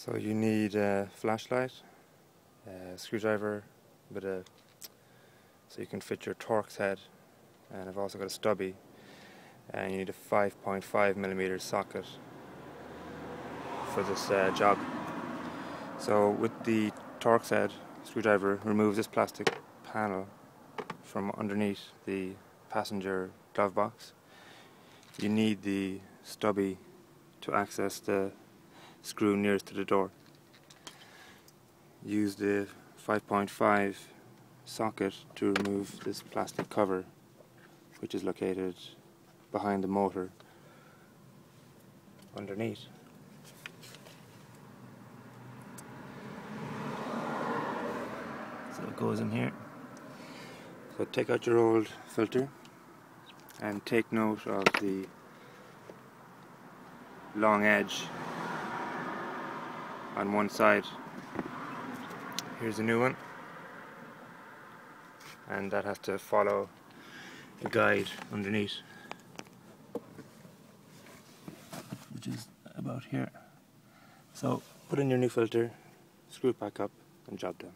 So you need a flashlight, a screwdriver, so you can fit your Torx head, and I've also got a stubby, and you need a 5.5mm socket for this job. So with the Torx head screwdriver, remove this plastic panel from underneath the passenger glove box. You need the stubby to access the screw nearest to the door. Use the 5.5 socket to remove this plastic cover, which is located behind the motor underneath. So it goes in here. So take out your old filter and take note of the long edge on one side. Here's a new one, and that has to follow a guide underneath, which is about here. So put in your new filter, screw it back up, and job done.